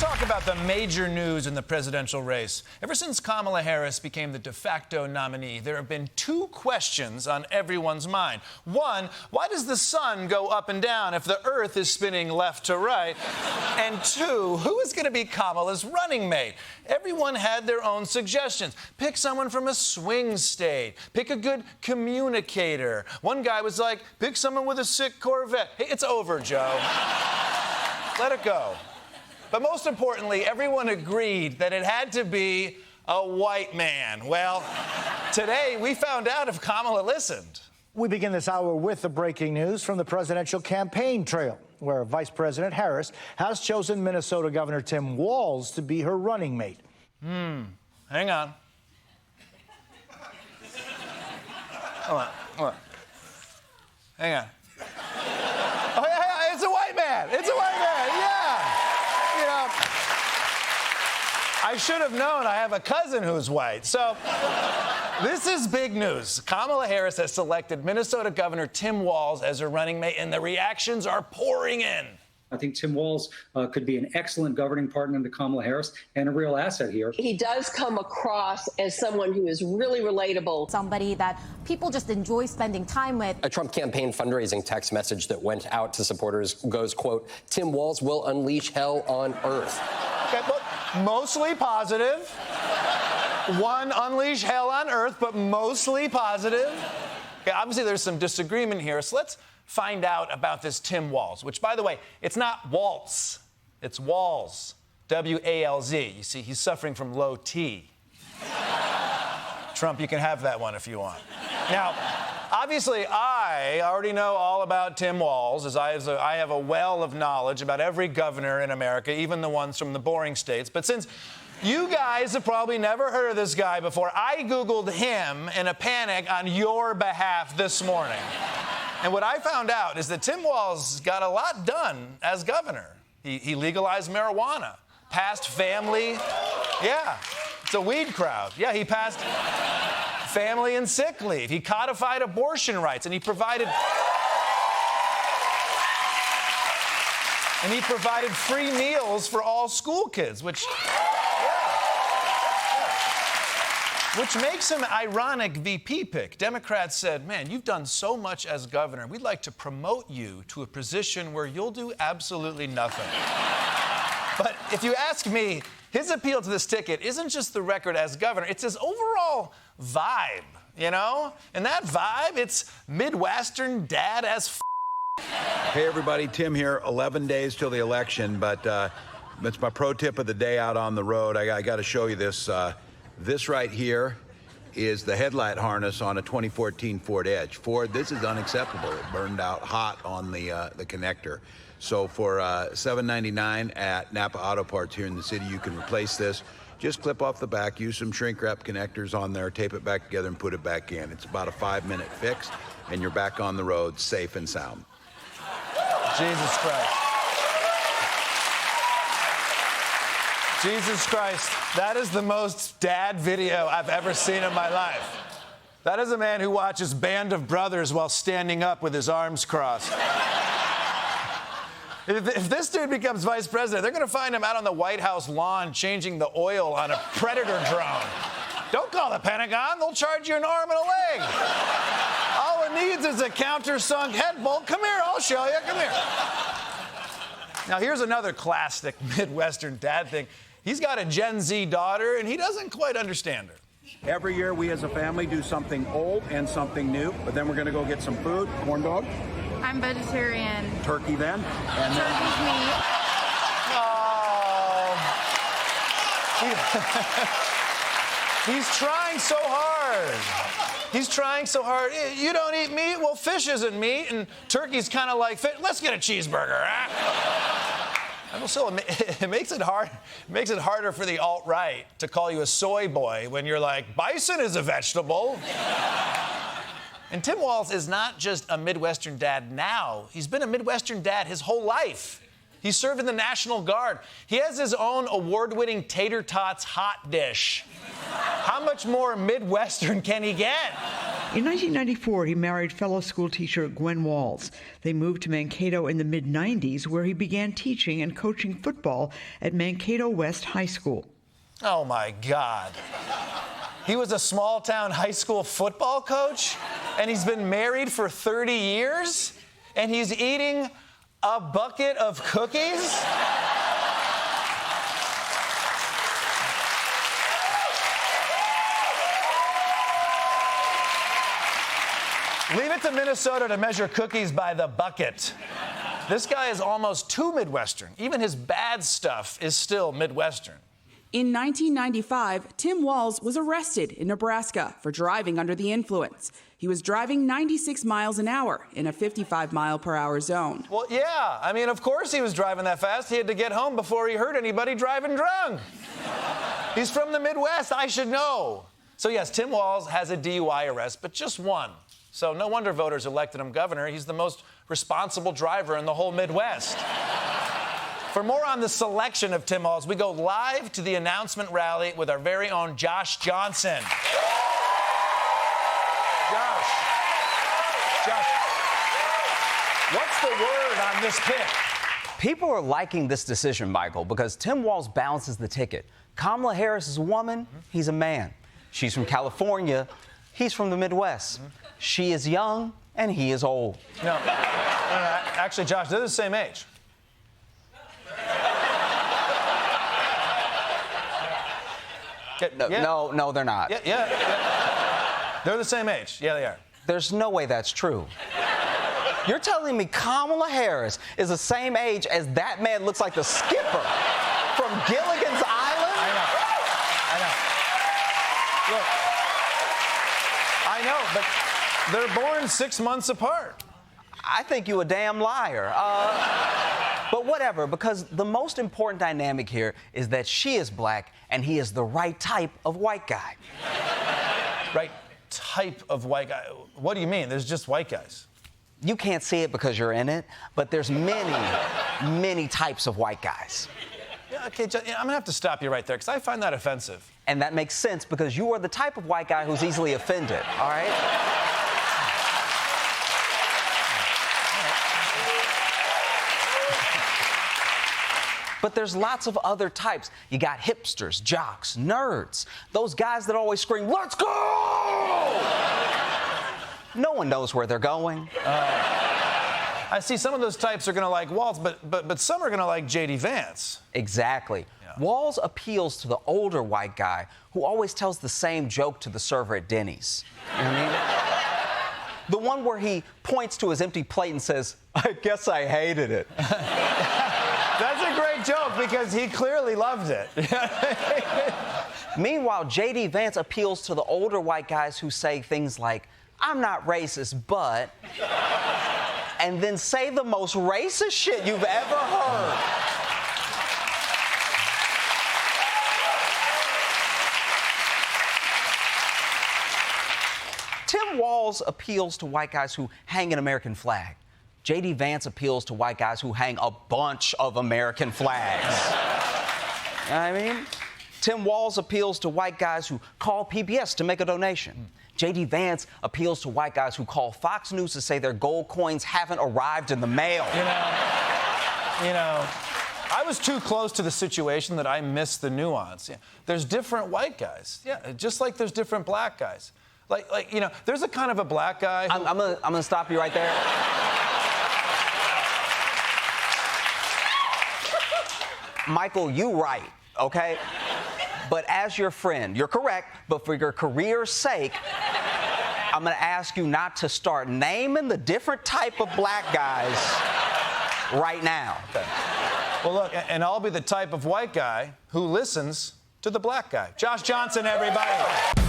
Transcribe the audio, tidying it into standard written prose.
talk about the major news in the presidential race. Ever since Kamala Harris became the de facto nominee, there have been two questions on everyone's mind. One, why does the sun go up and down if the earth is spinning left to right? And two, who is going to be Kamala's running mate? Everyone had their own suggestions. Pick someone from a swing state. Pick a good communicator. One guy was like, pick someone with a sick Corvette. Hey, it's over, Joe. Let it go. But most importantly, everyone agreed that it had to be a white man. Well, today we found out if Kamala listened. We begin this hour with the breaking news from the presidential campaign trail, where Vice President Harris has chosen Minnesota Governor Tim Walz to be her running mate. Hang on. Hold on. Hang on. Oh, yeah, it's a white man. It's a white man, yeah. You know, I should have known. I have a cousin who's white. So this is big news. Kamala Harris has selected Minnesota Governor Tim Walz as her running mate, and the reactions are pouring in. I think Tim Walz could be an excellent governing partner to Kamala Harris and a real asset here. He does come across as someone who is really relatable. Somebody that people just enjoy spending time with. A Trump campaign fundraising text message that went out to supporters goes, quote, Tim Walz will unleash hell on earth. Okay, but mostly positive. One, unleash hell on earth, but mostly positive. Okay, obviously there's some disagreement here, so let's find out about this Tim Walz, which, by the way, it's not Waltz, it's Walz, W-A-L-Z. You see, he's suffering from low T. Trump, you can have that one if you want. Now, obviously, I already know all about Tim Walz, as I have a well of knowledge about every governor in America, even the ones from the boring states. But since you guys have probably never heard of this guy before, I Googled him in a panic on your behalf this morning. And what I found out is that Tim Walz got a lot done as governor. He legalized marijuana, passed family, yeah, it's a weed crowd. Yeah, he passed family and sick leave. He codified abortion rights, and he provided free meals for all school kids, which makes him an ironic VP pick. Democrats said, man, you've done so much as governor. We'd like to promote you to a position where you'll do absolutely nothing. But if you ask me, his appeal to this ticket isn't just the record as governor, it's his overall vibe, you know? And that vibe, it's Midwestern dad as Hey, everybody, Tim here. 11 days till the election, but that's my pro tip of the day out on the road. I got to show you this. This right here is the headlight harness on a 2014 Ford Edge. Ford, this is unacceptable. It burned out hot on the connector. So for $7.99 at Napa Auto Parts here in the city, you can replace this. Just clip off the back, use some shrink wrap connectors on there, tape it back together and put it back in. It's about a 5-minute fix, and you're back on the road safe and sound. Jesus Christ. Jesus Christ, that is the most dad video I've ever seen in my life. That is a man who watches Band of Brothers while standing up with his arms crossed. If this dude becomes vice president, they're going to find him out on the White House lawn changing the oil on a Predator drone. Don't call the Pentagon. They'll charge you an arm and a leg. All it needs is a countersunk head bolt. Come here, I'll show you. Come here. Now, here's another classic Midwestern dad thing. He's got a Gen Z daughter, and he doesn't quite understand her. Every year we as a family do something old and something new, but then we're going to go get some food. Corn dog? I'm vegetarian. Turkey then? And Turkey's meat. Oh. He's trying so hard. He's trying so hard. You don't eat meat? Well, fish isn't meat, and turkey's kind of like fish. Let's get a cheeseburger, huh? So it makes it hard. It makes it harder for the alt-right to call you a soy boy when you're like, bison is a vegetable. And Tim Walz is not just a Midwestern dad now. He's been a Midwestern dad his whole life. He served in the National Guard. He has his own award-winning tater tots hot dish. How much more Midwestern can he get? In 1994, he married fellow school teacher Gwen Walz. They moved to Mankato in the mid-'90s, where he began teaching and coaching football at Mankato West High School. Oh, my God. He was a small-town high school football coach, and he's been married for 30 years, and he's eating a bucket of cookies? Leave it to Minnesota to measure cookies by the bucket. This guy is almost too Midwestern. Even his bad stuff is still Midwestern. In 1995, Tim Walz was arrested in Nebraska for driving under the influence. He was driving 96 miles an hour in a 55-mile-per-hour zone. Well, yeah. I mean, of course he was driving that fast. He had to get home before he hurt anybody driving drunk. He's from the Midwest. I should know. So, yes, Tim Walz has a DUI arrest, but just one. So no wonder voters elected him governor. He's the most responsible driver in the whole Midwest. For more on the selection of Tim Walz, we go live to the announcement rally with our very own Josh Johnson. Josh, what's the word on this pick? People are liking this decision, Michael, because Tim Walz balances the ticket. Kamala Harris is a woman, he's a man. She's from California, he's from the Midwest. She is young, and he is old. No, actually, Josh, they're the same age. No, they're not. Yeah. They're the same age. Yeah, they are. There's no way that's true. You're telling me Kamala Harris is the same age as that man looks like the skipper from Gilligan's Island? I know, but they're born 6 months apart. I think you a damn liar. But whatever, because the most important dynamic here is that she is black and he is the right type of white guy. Right type of white guy? What do you mean? There's just white guys. You can't see it because you're in it, but there's many types of white guys. Yeah, okay, I'm gonna have to stop you right there because I find that offensive. And that makes sense because you are the type of white guy who's easily offended, all right? But there's lots of other types. You got hipsters, jocks, nerds, those guys that always scream, "Let's go!" No one knows where they're going. I see some of those types are going to like Walz, but some are going to like J.D. Vance. Exactly. Yeah. Walz appeals to the older white guy who always tells the same joke to the server at Denny's. You know what I mean? The one where he points to his empty plate and says, "I guess I hated it." That's a great joke because he clearly loved it. Meanwhile, J.D. Vance appeals to the older white guys who say things like, "I'm not racist, but..." and then say the most racist shit you've ever heard. Tim Walz appeals to white guys who hang an American flag. J.D. Vance appeals to white guys who hang a bunch of American flags. You know what I mean? Tim Walz appeals to white guys who call PBS to make a donation. J.D. Vance appeals to white guys who call Fox News to say their gold coins haven't arrived in the mail. You know, I was too close to the situation that I missed the nuance. Yeah, there's different white guys. Yeah, just like there's different black guys. Like you know, there's a kind of a black guy who... I'm gonna stop you right there. Michael, you right, okay? But as your friend, you're correct, but for your career's sake, I'm gonna ask you not to start naming the different type of black guys right now. Okay. Well, look, and I'll be the type of white guy who listens to the black guy. Josh Johnson, everybody.